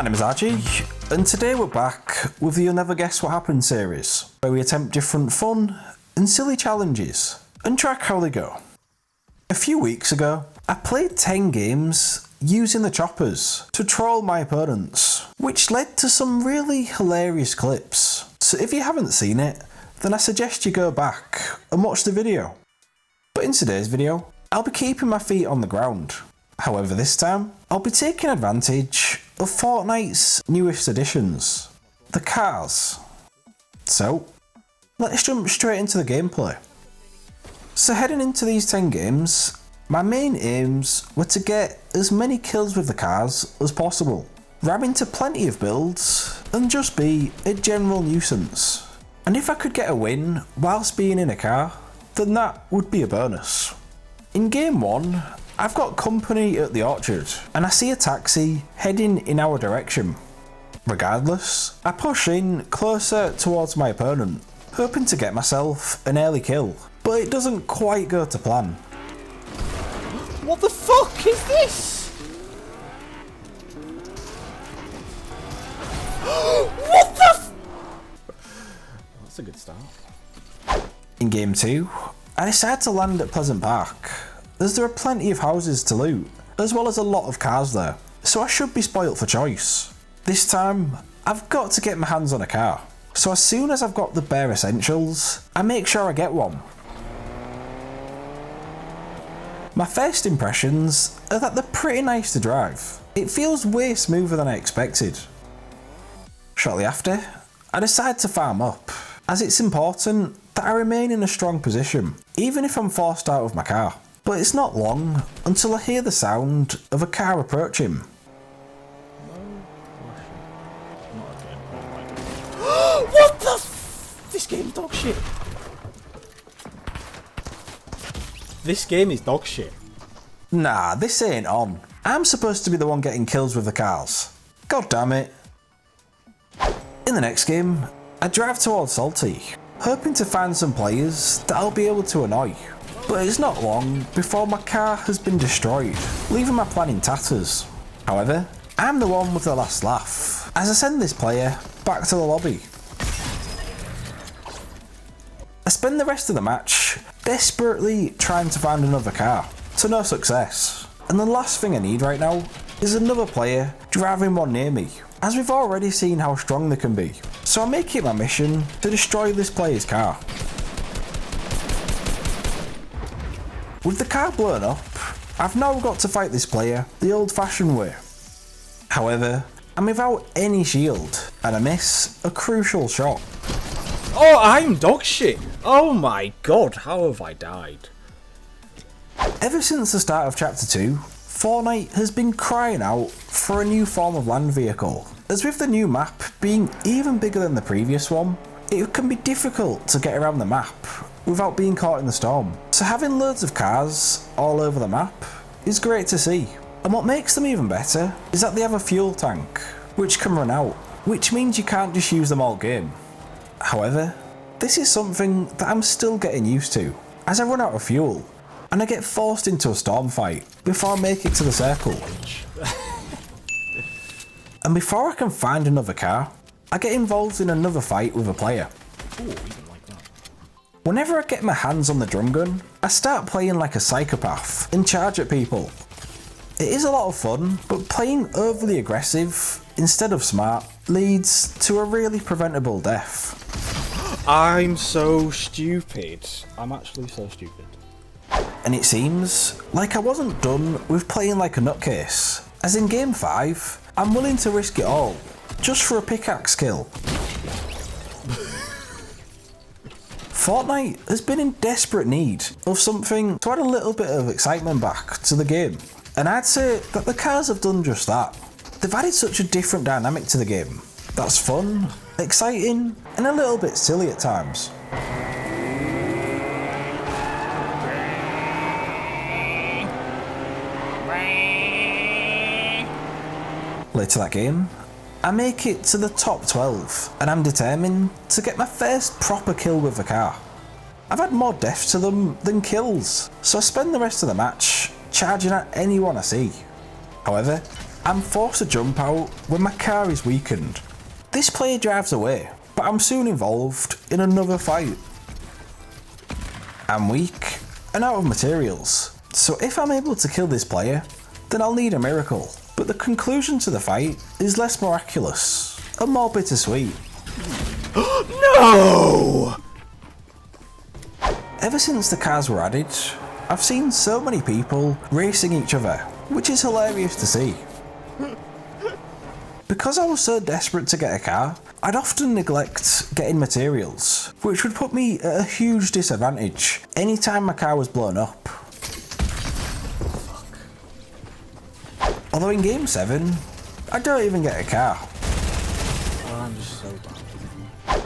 My name is Archie, and today we're back with the You'll Never Guess What Happened series, where we attempt different fun and silly challenges, and track how they go. A few weeks ago, I played 10 games using the choppers to troll my opponents, which led to some really hilarious clips. So if you haven't seen it, then I suggest you go back and watch the video. But in today's video, I'll be keeping my feet on the ground. However, this time, I'll be taking advantage of Fortnite's newest additions, the cars. So, let's jump straight into the gameplay. So heading into these 10 games, my main aims were to get as many kills with the cars as possible, ram into plenty of builds, and just be a general nuisance. And if I could get a win whilst being in a car, then that would be a bonus. In game 1, I've got company at the orchard, and I see a taxi heading in our direction. Regardless, I push in closer towards my opponent, hoping to get myself an early kill, but it doesn't quite go to plan. What the fuck is this? What the f— That's a good start. In game 2, I decide to land at Pleasant Park, as there are plenty of houses to loot, as well as a lot of cars there, so I should be spoilt for choice. This time, I've got to get my hands on a car, so as soon as I've got the bare essentials, I make sure I get one. My first impressions are that they're pretty nice to drive. It feels way smoother than I expected. Shortly after, I decide to farm up, as it's important that I remain in a strong position, even if I'm forced out of my car. But it's not long until I hear the sound of a car approaching. What the f— This game's dog shit. This game is dog shit. Nah, this ain't on. I'm supposed to be the one getting kills with the cars. God damn it. In the next game, I drive towards Salty, hoping to find some players that I'll be able to annoy. But it's not long before my car has been destroyed, leaving my plan in tatters. However, I'm the one with the last laugh, as I send this player back to the lobby. I spend the rest of the match desperately trying to find another car, to no success. And the last thing I need right now is another player driving one near me, as we've already seen how strong they can be. So I make it my mission to destroy this player's car. With the car blown up, I've now got to fight this player the old-fashioned way. However, I'm without any shield, and I miss a crucial shot. Oh, I'm dog shit. Oh my god, how have I died? Ever since the start of Chapter 2, Fortnite has been crying out for a new form of land vehicle, as with the new map being even bigger than the previous one, it can be difficult to get around the map without being caught in the storm. So having loads of cars all over the map is great to see. And what makes them even better is that they have a fuel tank, which can run out, which means you can't just use them all game. However, this is something that I'm still getting used to, as I run out of fuel, and I get forced into a storm fight before I make it to the circle. And before I can find another car, I get involved in another fight with a player. Ooh, even like that. Whenever I get my hands on the drum gun, I start playing like a psychopath and charge at people. It is a lot of fun, but playing overly aggressive instead of smart leads to a really preventable death. I'm so stupid. I'm actually so stupid. And it seems like I wasn't done with playing like a nutcase, as in game 5, I'm willing to risk it all, just for a pickaxe kill. Fortnite has been in desperate need of something to add a little bit of excitement back to the game, and I'd say that the cars have done just that. They've added such a different dynamic to the game that's fun, exciting, and a little bit silly at times. Later that game, I make it to the top 12, and I'm determined to get my first proper kill with the car. I've had more deaths to them than kills, so I spend the rest of the match charging at anyone I see. However, I'm forced to jump out when my car is weakened. This player drives away, but I'm soon involved in another fight. I'm weak and out of materials, so if I'm able to kill this player, then I'll need a miracle. But the conclusion to the fight is less miraculous and more bittersweet. No! Ever since the cars were added, I've seen so many people racing each other, which is hilarious to see. Because I was so desperate to get a car, I'd often neglect getting materials, which would put me at a huge disadvantage anytime my car was blown up. Although in Game 7, I don't even get a car. Oh, I'm just so bad.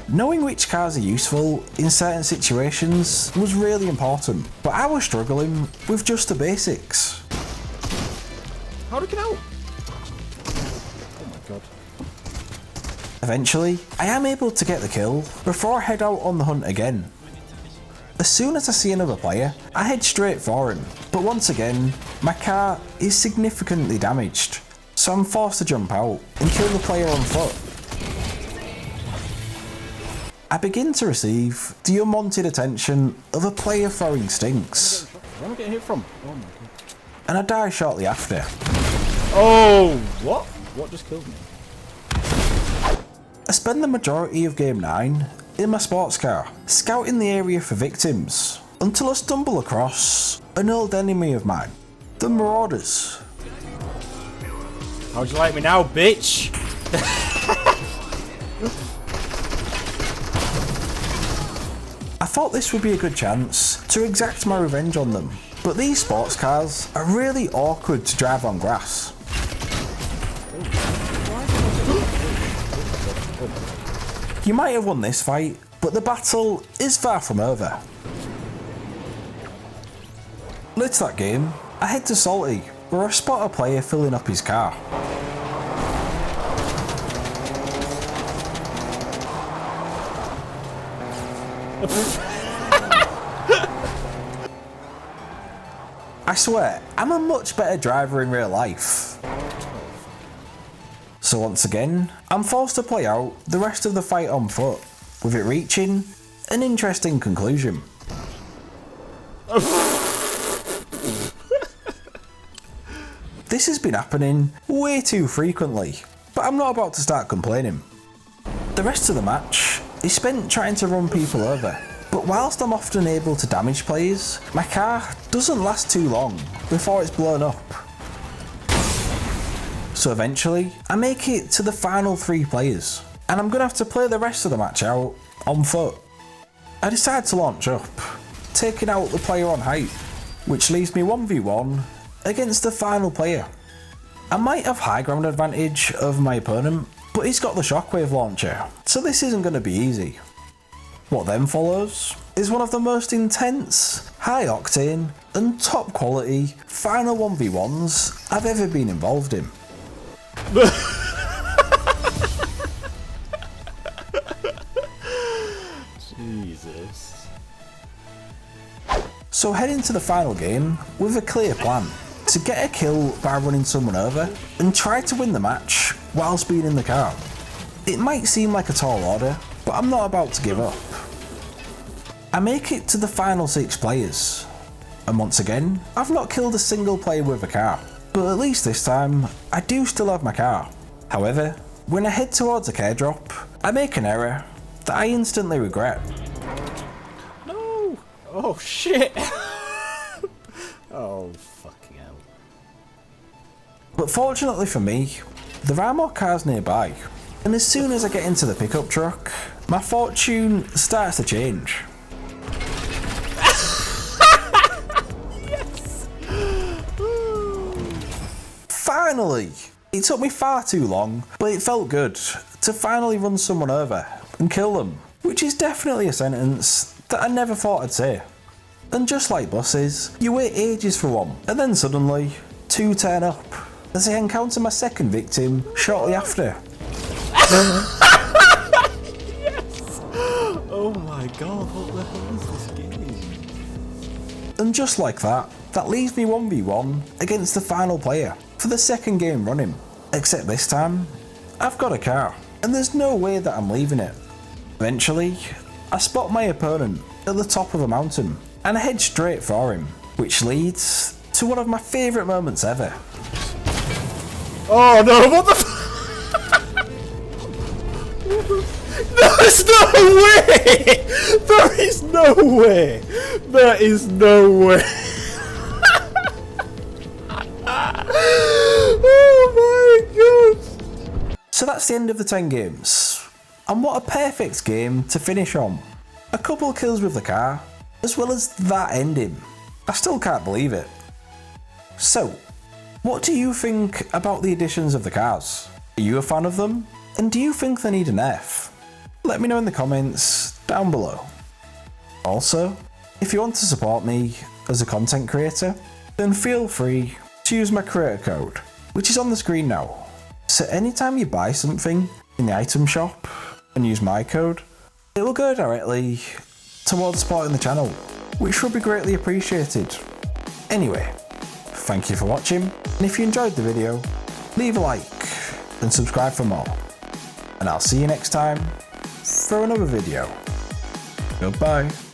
Knowing which cars are useful in certain situations was really important, but I was struggling with just the basics. How do I get out? Oh my god. Eventually, I am able to get the kill before I head out on the hunt again. As soon as I see another player, I head straight for him, but once again, my car is significantly damaged, so I'm forced to jump out and kill the player on foot. I begin to receive the unwanted attention of a player throwing stinks, Where am I getting hit from? Oh my god. and I die shortly after. Oh, what? What just killed me? I spend the majority of Game 9 in my sports car, scouting the area for victims, until I stumble across an old enemy of mine, the Marauders. How'd you like me now, bitch? I thought this would be a good chance to exact my revenge on them, but these sports cars are really awkward to drive on grass. You might have won this fight, but the battle is far from over. Later that game, I head to Salty, where I spot a player filling up his car. I swear, I'm a much better driver in real life. So once again, I'm forced to play out the rest of the fight on foot, with it reaching an interesting conclusion. This has been happening way too frequently, but I'm not about to start complaining. The rest of the match is spent trying to run people over, but whilst I'm often able to damage players, my car doesn't last too long before it's blown up. So eventually, I make it to the final 3 players, and I'm going to have to play the rest of the match out on foot. I decide to launch up, taking out the player on height, which leaves me 1v1 against the final player. I might have high ground advantage over my opponent, but he's got the shockwave launcher, so this isn't going to be easy. What then follows is one of the most intense, high octane, and top quality final 1v1s I've ever been involved in. Jesus. So head into the final game with a clear plan to get a kill by running someone over and try to win the match whilst being in the car. It might seem like a tall order, but I'm not about to give up. I make it to the final 6 players, and once again, I've not killed a single player with a car, but at least this time, I do still have my car. However, when I head towards a care drop, I make an error that I instantly regret. No! Oh shit! Oh fucking hell. But fortunately for me, there are more cars nearby, and as soon as I get into the pickup truck, my fortune starts to change. Finally! It took me far too long, but it felt good to finally run someone over and kill them, which is definitely a sentence that I never thought I'd say. And just like buses, you wait ages for one, and then suddenly, 2 turn up, as I encounter my second victim shortly after. Yes! Oh my god, what the hell is this game? And just like that, that leaves me 1v1 against the final player for the second game running. Except this time, I've got a car, and there's no way that I'm leaving it. Eventually, I spot my opponent at the top of a mountain, and I head straight for him, which leads to one of my favourite moments ever. Oh no, what the There's no way! There is no way! There is no way! Oh my god! So that's the end of the 10 games. And what a perfect game to finish on. A couple kills with the car, as well as that ending. I still can't believe it. So, what do you think about the additions of the cars? Are you a fan of them? And do you think they need an F? Let me know in the comments down below. Also, if you want to support me as a content creator, then feel free to use my creator code, which is on the screen now. So anytime you buy something in the item shop and use my code, it will go directly towards supporting the channel, which would be greatly appreciated. Anyway, thank you for watching, and if you enjoyed the video, leave a like and subscribe for more. And I'll see you next time for another video. Goodbye.